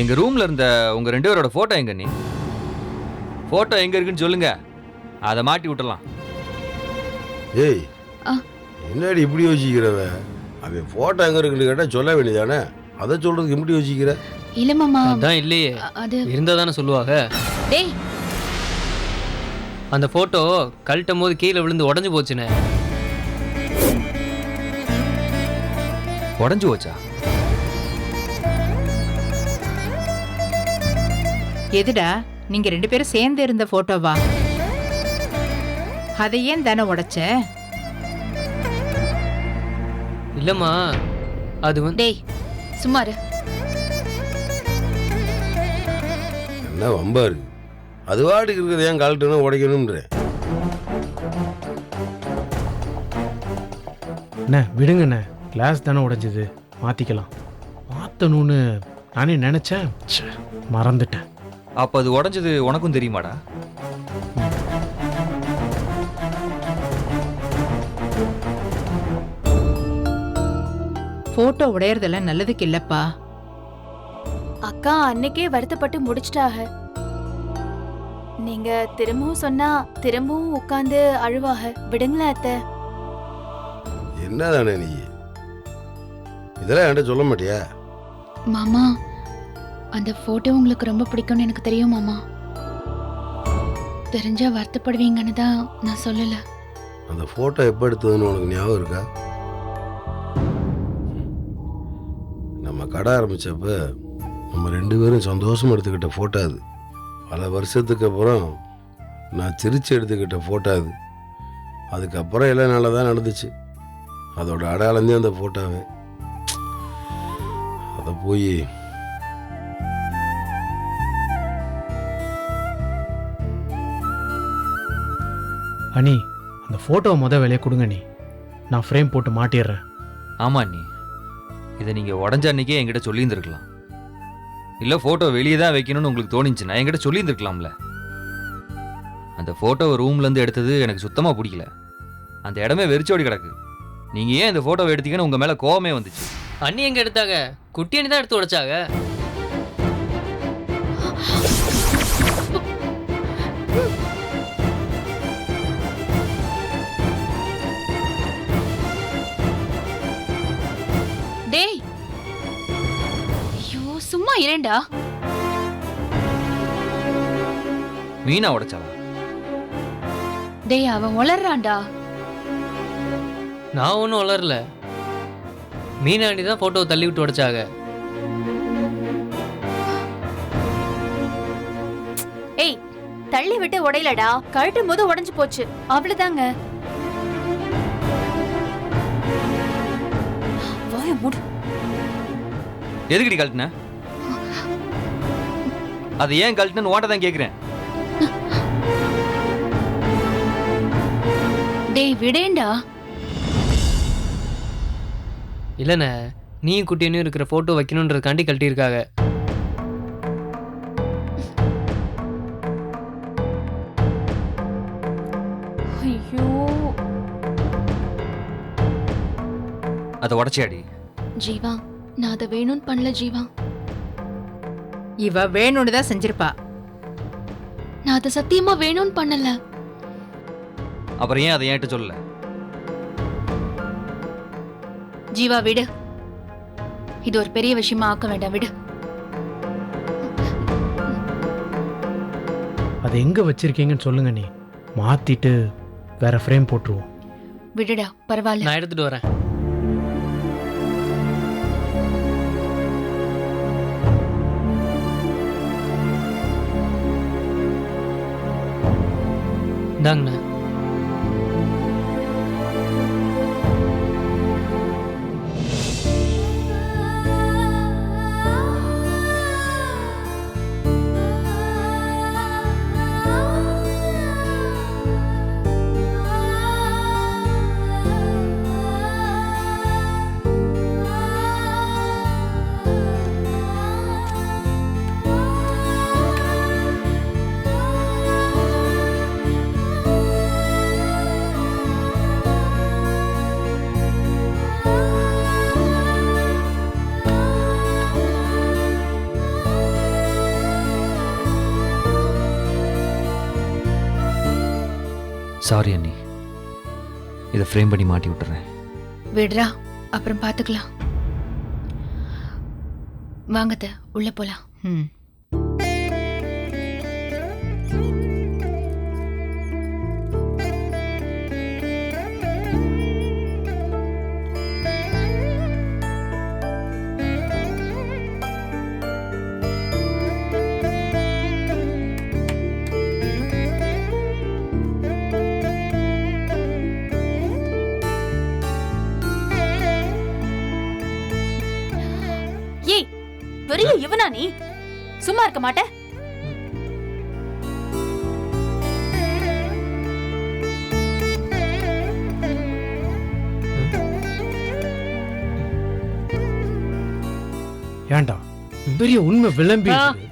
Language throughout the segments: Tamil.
எங்க ரூம்ல இருந்த உங்க 2 பேரோட போட்டோ எங்க நீ? போட்டோ எங்க இருக்குன்னு சொல்லுங்க, அதை மாட்டி விட்டுலாம். ஏய், என்னடி இப்படி யோசிக்கிறவ? அவன் போட்டோ எங்க இருக்குன்னு கேட்டா சொல்ல வேண்டியதானே? அதை சொல்றதுக்கு எப்படி யோசிக்கிற? இல்ல மாமா, அதான் இல்லையே, அது இருந்தா தானே சொல்லுவாங்க. டேய், அந்த போட்டோ கழட்டும் போது கீழே விழுந்து உடஞ்சு போச்சுனே. உடஞ்சு போச்சா? எதுடா நீங்க 2 பேரும் சேர்ந்து இருந்த போட்டோவா? அதை ஏன் தானே உடைச்ச? இல்லம்மா, அது வந்து டேய் சும்மா இரு. என்ன வம்பா இருக்கு? அது வாட்டுக்கு இருக்கிறது ஏன் கழட்டணும் உடைக்கணும்ன்ற? அண்ணே விடுங்கண்ணே, கிளாஸ் தானே உடைஞ்சது, மாற்றிக்கலாம். மாற்றணும்னு நானே நினச்சேன், மறந்துட்டேன். அப்போ அது உடஞ்சது உனக்கும் தெரியுமாடா? போட்டோ உடையறதெல்லாம் நல்லதுக்கு இல்லப்பா. அக்கா அன்னைக்கே வருத்தப்பட்டு முடிச்சிட்டாக. நீங்க திரும்பவும் சொன்னா திரும்பவும் உட்கார்ந்து அழுவாக. விடுங்களேன் அத்தை. என்னதானே நீ இதெல்லாம் என்கிட்ட சொல்ல மாட்டியா? மாமா, அந்த போட்டோ உங்களுக்கு ரொம்ப பிடிக்கும்னு எனக்கு தெரியும் மாமா. தெரிஞ்சா வருத்தப்படுவீங்கன்னு தான் நான் சொல்லல. அந்த போட்டோ எப்போ எடுத்ததுன்னு உனக்கு ஞாபகம் இருக்கா? நம்ம கடை ஆரம்பிச்சப்ப நம்ம 2 பேரும் சந்தோஷமா எடுத்துக்கிட்ட போட்டோ அது. பல வருஷத்துக்கு அப்புறம் நான் சிரிச்சு எடுத்துக்கிட்ட போட்டோ அது. அதுக்கப்புறம் எல்லாம் நல்லா தான் நடந்துச்சு. அதோட அடையாளந்தே அந்த போட்டோவே. அதை போய் அனி, அந்த ஃபோட்டோவை வேலையை கொடுங்க நீ, நான் ஃப்ரேம் போட்டு மாட்டிடுறேன். ஆமா நீ, இதை நீங்க உடஞ்ச அன்னைக்கே என்கிட்ட சொல்லியிருந்துருக்கலாம். இல்லை ஃபோட்டோ வெளியே தான் வைக்கணும்னு உங்களுக்கு தோணிச்சுன்னா என்கிட்ட சொல்லியிருந்துருக்கலாம்ல. அந்த ஃபோட்டோவை ரூம்லேருந்து எடுத்தது எனக்கு சுத்தமாக பிடிக்கல. அந்த இடமே வெறிச்சோடி கிடக்கு. நீங்கள் ஏன் இந்த ஃபோட்டோவை எடுத்தீங்கன்னு உங்கள் மேலே கோவமே வந்துச்சு. அண்ணி எங்க எடுத்தாங்க? குட்டி அண்ணி தான் எடுத்து உடைச்சாங்க. டேய், ஐயோ சும்மா இரண்டா. மீனா உடைச்சாளா? டேய் அவன் உளறான்டா. நான் ஒன்றும் வளரல, மீனா அண்ணி தான் போட்டோவை தள்ளி விட்டு உடைச்சாங்க. ஏய், தள்ளி விட்டு உடையலடா, கழட்டும் போது உடைஞ்சு போச்சு, அவ்வளவுதாங்க. வாய மூடு. எதுக்கடி கழட்டின? அது ஏன் கழட்டினு ஓட்ட தான் கேட்குறேன். டேய் விடேண்டா. இல்லைண்ணே, நீயும் குட்டி அண்ணியும் இருக்கிற போட்டோ வைக்கணுன்றதுக்காண்டி கழட்டியிருக்காங்க. ஐயோ, அதை உடச்சியாடி? ஜீவா, நான் அதை வேணும்னு பண்ணல ஜீவா. இவ வேணும்னு தான் செஞ்சிருப்பா. நான் அதை சத்தியமா வேணும்னு பண்ணல. அப்புறம் ஏன் அதை என்கிட்ட சொல்லல? ஜீவா விடு, இது ஒரு பெரிய விஷயமா ஆக்க வேண்டாம், விடு. அதை எங்கே வச்சிருக்கீங்கன்னு சொல்லுங்க நீ, மாற்றிட்டு வேற ஃப்ரேம் போட்டுருவோம். விடுடா, பரவாயில்ல. நான் எடுத்துட்டு வரேன். இந்தாங்கண்ணா. சாரி அண்ணி, இதை ஃப்ரேம் பண்ணி மாட்டி விட்டுறேன். விடுறா, அப்புறம் பார்த்துக்கலாம். வாங்கத்த, உள்ள போலாம். ம். ஏய், பெரிய இவனா நீ? சும்மா இருக்க மாட்ட? ஏன்டா பெரிய உண்மை விளம்பி இருக்குது.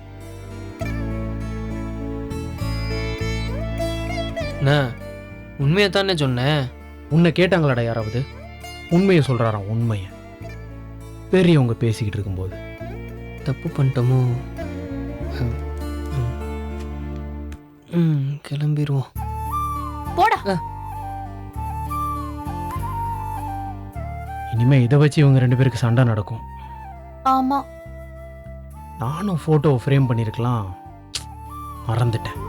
அண்ணா உண்மையை தானே சொன்னேன். உன்னை கேட்டாங்களாடா யாராவது? உண்மையை சொல்றாராம், உண்மையை. பெரியவங்க பேசிக்கிட்டு இருக்கும்போது தப்பு பண்ணிட்டோமோ? கிளம்பிடுவோம். போடா. இனிமே இதை வச்சு இவங்க 2 பேருக்கு சண்டை நடக்கும். ஆமா, நானும் போட்டோவை ஃப்ரேம் பண்ணியிருக்கலாம், மறந்துட்டேன்.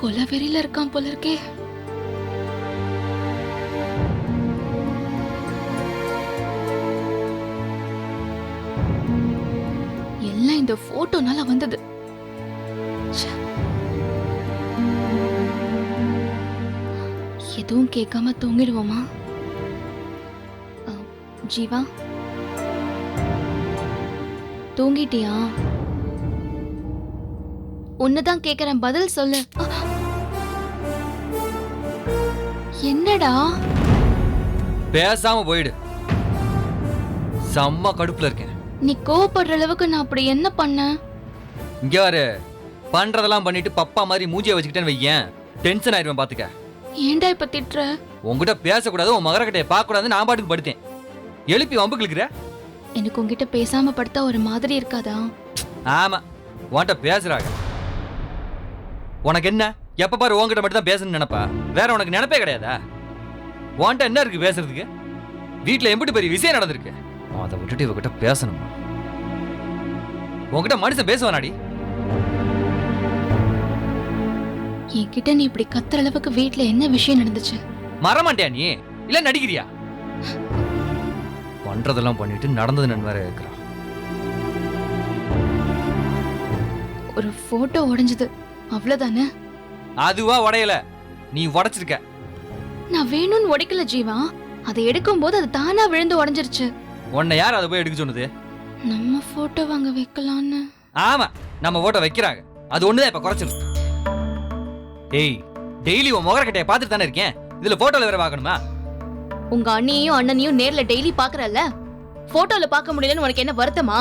கொலவெறியில இருக்கான் போல இருக்கே. எல்லாம் இந்த போட்டோனால வந்தது. ச்சே. எதுவும் கேட்காம தூங்கிடுவோமா? ஜீவா, தூங்கிட்டியா? உன்னதான் கேக்குறேன், பதில் சொல்லு. என்னடா? பேசாம போயிடு. செம்ம கடுப்புல இருக்கேன். நீ கோவப்படுற அளவுக்கு நான் அப்படி என்ன பண்ணேன்? இங்க வர பண்றதெல்லாம் பண்ணிட்டு பப்பா மாதிரி மூஞ்சியை வச்சுக்கிட்டேன்னு வையேன், டென்ஷன் ஆயிடுவேன் பாத்துக்க. ஏன்டா இப்ப திட்டுற? உங்ககிட்ட பேசக்கூடாது, உன் மகரக்கட்டையை பார்க்க கூடாது, நான் பாட்டுக்கு படுத்தேன். எழுப்பி வம்பு கிழக்குற. எனக்கு உன்கிட்ட பேசாம படுத்தா ஒரு மாதிரி இருக்காதா? ஆமா, உன்கிட்ட பேசுறாங்க. உனக்கு என்ன, எப்ப பாரு உன்கிட்ட மட்டும் தான் பேசணும்னு நினைப்பா? வேற உனக்கு நினைப்பே கிடையாதா? உன்கிட்ட என்ன இருக்கு பேசுறதுக்கு? வீட்டுல எம்பிட்டு பெரிய விஷயம் நடந்திருக்கு, அதை விட்டுட்டு இவகிட்ட பேசணுமா? உன்கிட்ட மனுஷன் பேசுவானாடி? என்கிட்ட நீ இப்படி கத்துற அளவுக்கு வீட்ல என்ன விஷயம் நடந்துச்சு? மறமாட்டியா நீ? இல்ல நடிக்கிறியா? பண்றதெல்லாம் பண்ணிட்டு நடந்தது நான் வேற இருக்கிறான். ஒரு போட்டோ உடைஞ்சது, அவ்வளவுதானே? அதுவா உடையல, நீ உடைச்சிருக்க. நான் வேணும்னு உடைக்கல ஜீவா, அதை எடுக்கும் போது அது தானா விழுந்து உடைஞ்சிருச்சு. உன்னை யார் அதை போய் எடுக்க சொன்னது? நம்ம போட்டோ வாங்க வைக்கலான்னு. ஆமா, நம்ம போட்டோ வைக்கிறாங்க, அது ஒண்ணுதான் இப்ப குறைச்சிருக்கு. ஏய், டெய்லி உன் முகரக்கட்டையை பார்த்துட்டு தானே இருக்கேன், இதுல போட்டோல வேற பார்க்கணுமா? உங்க அண்ணியையும் அண்ணனையும் நேர்ல டெய்லி பாக்குறல்ல, போட்டோல பார்க்க முடியலன்னு உனக்கு என்ன வருத்தமா?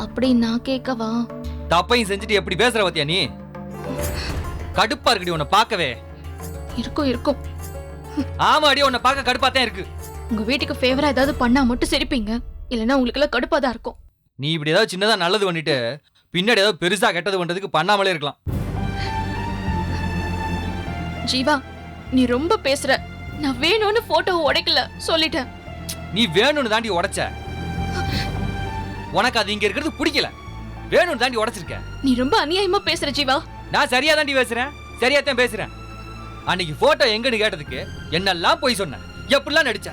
அப்படி நான் கேட்கவா? தப்பையும் செஞ்சுட்டு எப்படி பேசுற பத்தியா நீ? கடுப்பா இருக்குடி உன்னை பார்க்கவே. இருக்கும் இருக்கும். ஆமா அடி, உன்னை பார்க்க கடுப்பா தான் இருக்கு. உங்க வீட்டுக்கு ஃபேவரா ஏதாவது பண்ணா மட்டும் சிரிப்பீங்க, இல்லைன்னா உங்களுக்கு எல்லாம் கடுப்பா தான் இருக்கும். நீ இப்படி ஏதாவது சின்னதா நல்லது பண்ணிட்டு பின்னாடி ஏதாவது பெருசா கெட்டது பண்றதுக்கு பண்ணாமலே இருக்கலாம். ஜீவா, நீ ரொம்ப பேசுற. நான் வேணும்னு போட்டோவை உடைக்கல சொல்லிட்டேன். நீ வேணும்னு தாண்டி உடைச்ச. உனக்கு அது இங்க இருக்கிறது பிடிக்கல, வேணும்னு தாண்டி உடைச்சிருக்க. நீ ரொம்ப அநியாயமா பேசுற ஜீவா. நான் சரியா தாண்டி பேசுறேன், சரியா தான் பேசுறேன். அன்னைக்கு போட்டோ எங்கன்னு கேட்டதுக்கு என்னெல்லாம் போய் சொன்னேன், எப்படிலாம் நடிச்ச.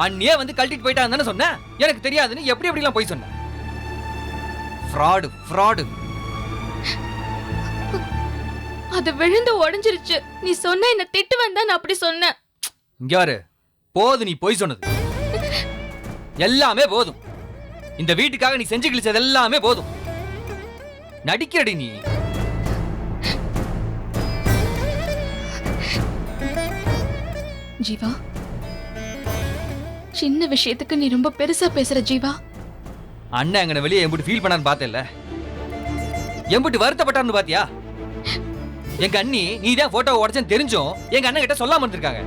அண்ணியே வந்து கழட்டிட்டு போயிட்டான்னு தானே சொன்னேன். எனக்கு தெரியாதுன்னு எப்படி எப்படிலாம் போய் சொன்னேன். Fraud fraud. அது விழுந்து உடைஞ்சிருச்சு. நீ சொன்ன என்ன திட்டு வந்தா நான் அப்படி சொன்னேன். இங்க யாரு போது நீ போய் சொன்னது எல்லாமே போதும். இந்த வீட்டுக்காக நீ செஞ்சு கிழிச்சது எல்லாமே போதும். நடிக்கிறடி நீ. ஜீவா, சின்ன விஷயத்துக்கு நீ ரொம்ப பெருசா பேசுற ஜீவா. அண்ணன் எங்கன வெளியே எம்பிட்டு ஃபீல் பண்ணான்னு பார்த்தேல்ல, எம்பிட்டு வருத்தப்பட்டான்னு பாத்தியா? எங்க அண்ணி நீ தான் போட்டோ உடைச்சேன்னு தெரிஞ்சும் எங்க அண்ணன் கிட்ட சொல்லாம இருந்திருக்காங்க.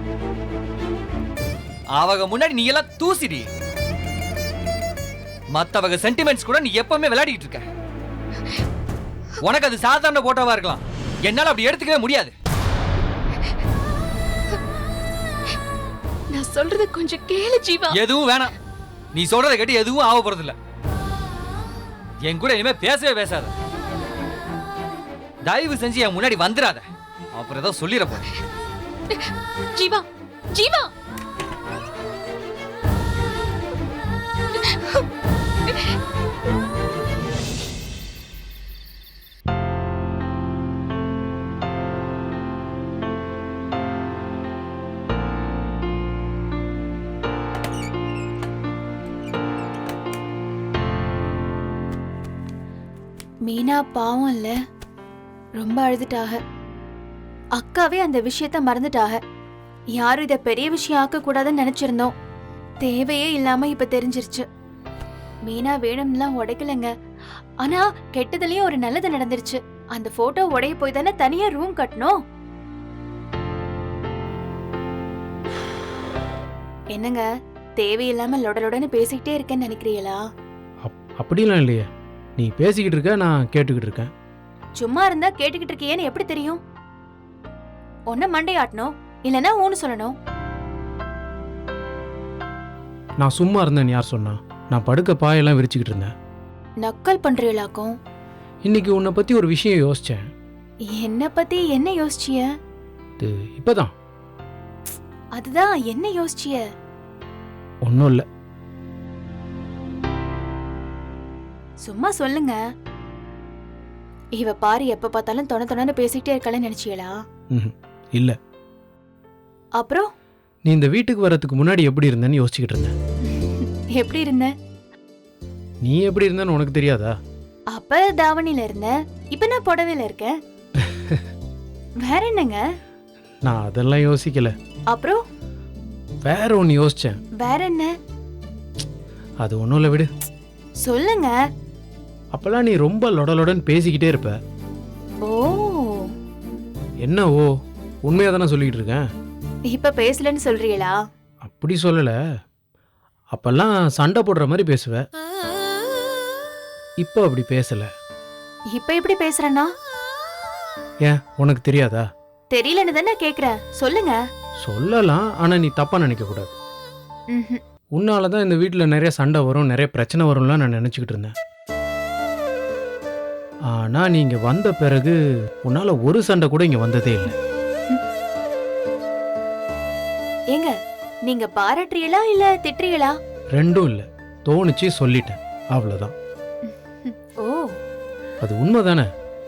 அவங்க முன்னாடி நீ எல்லாம் தூசிடி. மத்தவங்க சென்டிமெண்ட்ஸ் கூட நீ எப்பவுமே விளையாடிட்டு இருக்க. உனக்கு அது சாதாரண போட்டோவா இருக்கலாம், என்னால அப்படி எடுத்துக்கவே முடியாது. நான் சொல்றது கொஞ்சம் கேளு ஜீவா. எதுவும் வேணாம். நீ சொல்றதை கேட்டு எதுவும் ஆக போறது இல்ல. என் கூட இனிமே பேசவே பேசாத. தயவு செஞ்சு என் முன்னாடி வந்துடாத. அப்புறம் ஏதோ சொல்லிட போறேன். ஜீவா, ஜீவா. மீனா பாவம் இல்ல, ரொம்ப அழுதுட்டாக. அக்காவே அந்த விஷயத்த மறந்துட்டாக. யாரும் இத பெரிய விஷயம் ஆக்க கூடாதுன்னு நினைச்சிருந்தோம். தேவையே இல்லாம இப்ப தெரிஞ்சிருச்சு. மீனா வேணும்லாம் உடைக்கலங்க. ஆனா கெட்டதுலயும் ஒரு நல்லது நடந்துருச்சு. அந்த போட்டோ உடைய போய் தானே தனியா ரூம் கட்டணும். என்னங்க தேவையில்லாம லொடலொடன்னு பேசிக்கிட்டே இருக்கேன்னு நினைக்கிறீங்களா? அப்படிலாம் இல்லையே, நீ பேசிக்கிட்டு இருக்க, நான் கேட்டுக்கிட்டு இருக்கேன். சும்மா இருந்தா கேட்டுக்கிட்டு இருக்கியேன்னு எப்படி தெரியும்? ஒன்ன மண்டையாட்டணும், இல்லனா ஊன்னு சொல்லணும். நான் சும்மா இருந்தேன்னு யார் சொன்னா? நான் படுக்க பாயெல்லாம் விரிச்சுக்கிட்டு இருந்தேன். நக்கல் பண்றீங்களாக்கும். இன்னைக்கு உன்னை பத்தி ஒரு விஷயம் யோசிச்சேன். என்ன பத்தி என்ன யோசிச்சிய? இது இப்பதான். அதுதான் என்ன யோசிச்சிய? ஒன்றும் இல்லை. சும்மா சொல்லுங்க. இவ பாரு எப்ப பார்த்தாலும் தொண பேசிக்கிட்டே இருக்கலன்னு நினைச்சியலா? இல்லை. அப்புறம் நீ இந்த வீட்டுக்கு வர்றதுக்கு முன்னாடி எப்படி இருந்தேன்னு யோசிச்சுக்கிட்டு இருந்தேன். எப்படி இருந்த? நீ எப்படி இருந்தேன்னு உனக்கு தெரியாதா? அப்ப தாவணில இருந்த, இப்ப நான் புடவையில இருக்கேன். வேற என்னங்க? நான் அதெல்லாம் யோசிக்கல. அப்புறம் வேற ஒன்று யோசிச்சேன். வேற என்ன? அது ஒன்றும் இல்லை, விடு. சொல்லுங்க. அப்பெல்லாம் நீ ரொம்ப லொடலொடன்னு பேசிக்கிட்டே இருப்ப. ஓ, என்ன ஓ? உண்மையா தானே சொல்லிக்கிட்டு இருக்கேன். இப்ப பேசலன்னு சொல்றீங்களா? அப்படி சொல்லலை. அப்பெல்லாம் சண்டை போடுற மாதிரி பேசுவ. இப்போ அப்படி பேசல. இப்ப எப்படி பேசுறேன்னா? ஏன் உனக்கு தெரியாதா? தெரியலன்னு தானே கேக்குறேன், சொல்லுங்க. சொல்லலாம், ஆனா நீ தப்பா நினைக்க கூடாது. ம்ஹும். உன்னால தான் இந்த வீட்டில் நிறைய சண்டை வரும், நிறைய பிரச்சனை வரும்லாம் நான் நினச்சிக்கிட்டு இருந்தேன். ஆனால் நீ இங்கே வந்த பிறகு உன்னால் ஒரு சண்டை கூட இங்கே வந்ததே இல்லை. ஏங்க நீங்க பாராட்டுறீங்களா இல்ல திட்டுறீங்களா? ரெண்டும் இல்லை, தோணுச்சு சொல்லிட்டேன், அவ்வளோதான். ஓ, அது உண்மைதானே?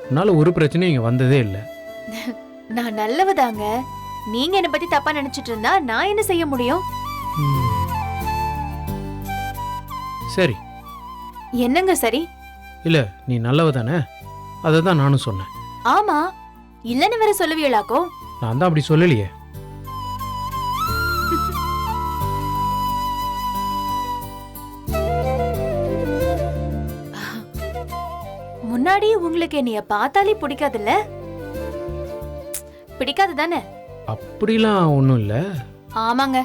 உன்னால் ஒரு பிரச்சனையும் இங்கே வந்ததே இல்லை. நான் நல்லவதாங்க. நீங்க என்ன பத்தி தப்பா நினைச்சிட்டு இருந்தா நான் என்ன செய்ய முடியும்? சரி. என்னங்க சரி? இல்லை, நீ நல்லவ தானே, அதை தான் நானும் சொன்னேன். ஆமா, இல்லன்னு வேற சொல்லுவீங்களாக்கோ? நான் தான் அப்படி சொல்லலையே. முன்னாடி உங்களுக்கு என்னைய பார்த்தாலே பிடிக்காதுல்ல? பிடிக்காது தானே? அப்படிலாம் ஒன்றும் இல்லை. ஆமாங்க,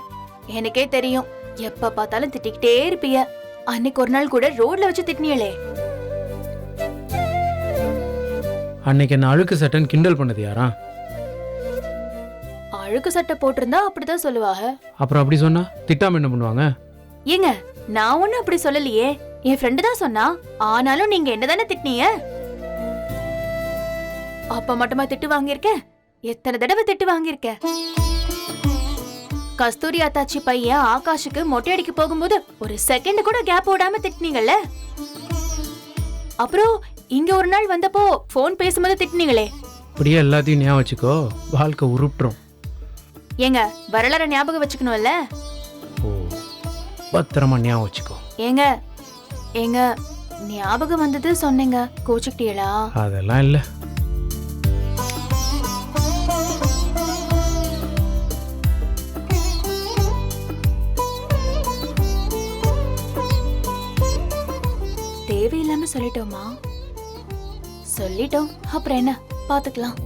எனக்கே தெரியும். எப்ப பார்த்தாலும் திட்டிக்கிட்டே இருப்பீங்க. அன்னைக்கு ஒரு நாள் கூட ரோட்ல வச்சு திட்டினியலே. அன்னைக்கு என்ன அழுக்கு சட்டன் கிண்டல் பண்ணது யாரா? அழுக்கு சட்டை போட்டிருந்தா அப்படிதான் சொல்லுவாங்க. அப்புறம் அப்படி சொன்னா திட்டாம என்ன பண்ணுவாங்க? ஏங்க நான் ஒண்ணும் அப்படி சொல்லலையே, என் ஃப்ரெண்டு தான் சொன்னா. ஆனாலும் நீங்க என்னதானே திட்டினீங்க? அப்ப மட்டுமா திட்டு வாங்கியிருக்க? எத்தனை தடவை திட்டு வாங்கியிருக்க? கஸ்தூரி அத்தாச்சி பையன் ஆகாஷுக்கு மொட்டை அடிக்க போகும்போது ஒரு செகண்ட் கூட கேப் விடாம திட்டினீங்கல்ல. அப்புறம் இங்க ஒரு நாள் வந்தப்போ போன் பேசும்போது திட்டினீங்களே. அப்படியே எல்லாத்தையும் ஞாபகம் வச்சுக்கோ, வாழ்க்கை உருட்டுரும். ஏங்க வரலாற ஞாபகம் வச்சுக்கணும்ல. ஓ, பத்திரமா ஞாபகம் வச்சுக்கோ. ஏங்க ஏங்க ஞாபகம் வந்தது சொன்னீங்க, கோச்சுக்கிட்டீங்களா? அதெல்லாம் இல்லை. தேவையில்லாம சொல்லிட்டோமா? சொல்லிட்டோம், அப்புறம் என்ன, பாத்துக்கலாம்.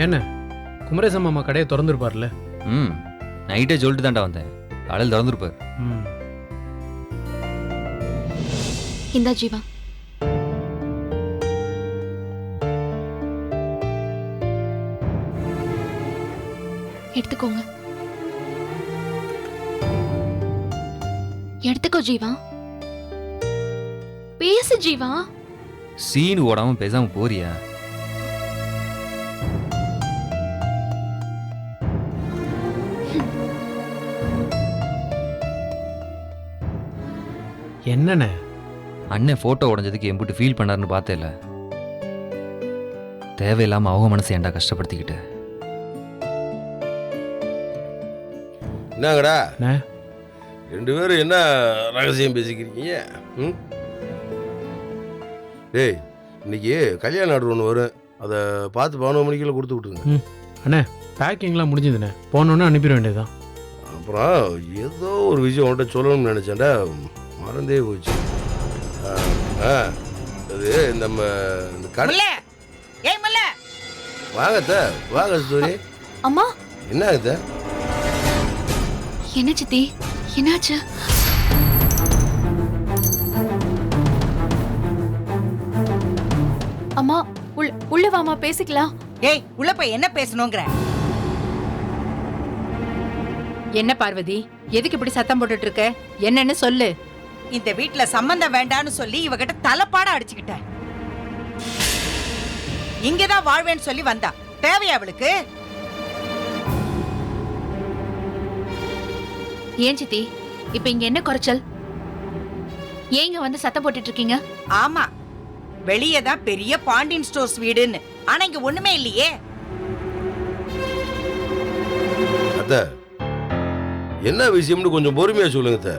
என்ன குமரேசன் மாமா கடையை திறந்துருப்பார்ல? ம் நைட்டே சொல்லிட்டு தான்டா வந்தேன். காலையில் திறந்துருப்பார். ம். இந்தா ஜீவா. எடுத்துக்கோங்க. எடுத்துக்கோ ஜீவா. பேசு ஜீவா. சீன் ஓடாம பேசாம போறியா? என்னண்ணே? அண்ணன் போட்டோ உடைஞ்சதுக்கு எம்பிட்டு ஃபீல் பண்ணாருன்னு பார்த்தேல. தேவையில்லாம அவங்க மனசை ஏன்டா கஷ்டப்படுத்திக்கிட்டு? என்னங்கடா அண்ணே. ரெண்டு பேரும் என்ன ரகசியம் பேசிக்கிறீங்க? ம் டேய், இன்னைக்கு கல்யாண ஆர்டர் ஒன்று வரும், அதை பார்த்து 11 மணிக்குள்ள கொடுத்து விட்டுருங்க. அண்ணே பேக்கிங்லாம் முடிஞ்சதுண்ணே, போனோன்னே அனுப்பிட வேண்டியதுதான். அப்புறம் ஏதோ ஒரு விஷயம் உன்கிட்ட சொல்லணும்னு நினச்சேன்டா, மறந்தே போச்சு. அது நம்ம இந்த கடை. வாங்கத்த வாங்க சூரி. அம்மா என்ன ஆகுது? என்ன சித்தி, என்னாச்சு? அம்மா உள்ள வாமா பேசிக்கலாம். ஏய் உள்ள போய் என்ன பேசணுங்கிற? என்ன பார்வதி, எதுக்கு இப்படி சத்தம் போட்டுட்டு இருக்க? என்னன்னு சொல்லு. இந்த வீட்ல சம்பந்தம் வேண்டான்னு சொல்லி இவகிட்ட தலைப்பாட அடிச்சுக்கிட்டேன். இங்கதான் வாழ்வேன்னு சொல்லி வந்தா தேவையா அவளுக்கு? ஏன் சித்தி, இப்ப இங்க என்ன குறைச்சல்? ஏன் இங்க வந்து சத்தம் போட்டுட்டு இருக்கீங்க? ஆமா, வெளியே தான் பெரிய பாண்டியன் ஸ்டோர்ஸ் வீடுன்னு, ஆனா இங்க ஒண்ணுமே இல்லையே. அத்த என்ன விஷயம்னு கொஞ்சம் பொறுமையா சொல்லுங்க அத்த.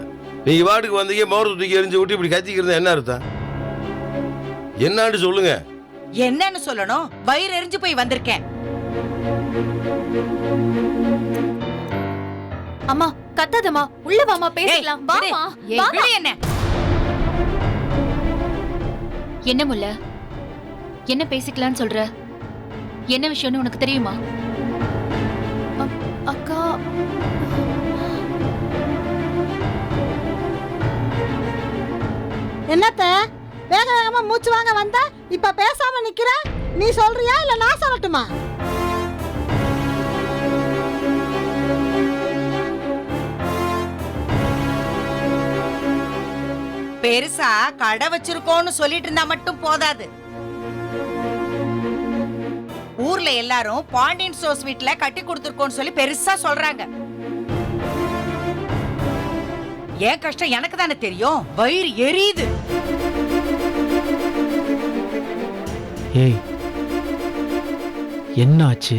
நீங்க வாட்டுக்கு வந்தீங்க, மோரத்தை தூக்கி எரிஞ்சு விட்டு இப்படி கத்திக்கிறதா என்ன அர்த்தம்? என்னான்னு சொல்லுங்க. என்னன்னு சொல்லணும்? வயிறு எரிஞ்சு போய் வந்திருக்கேன். அம்மா கத்தாதம்மா, உள்ள வாமா பேசிக்கலாம். ஏய், விடு. வாமா ஏய், வாமா. விடு என்ன? என்ன முல்ல, என்ன பேசிக்கலாம்னு சொல்ற? என்ன விஷயம்னு உனக்கு தெரியுமா? அக்கா என்னத்த வேக வேகமா மூச்சு வாங்க வந்தா இப்ப பேசாம நிக்கிற? நீ சொல்றியா இல்ல நான் சொல்லட்டுமா? பெருசா கடை வச்சிருக்கோன்னு சொல்லிட்டு இருந்தா மட்டும் போதாது. ஊர்ல எல்லாரும் பாண்டியன் ஸ்டோர்ஸ் வீட்ல கட்டி கொடுத்துருக்கோன்னு சொல்லி பெருசா சொல்றாங்க. ஏன் கஷ்டம் எனக்கு தானே தெரியும். வயிறு எரியுது. ஏய் என்ன ஆச்சு?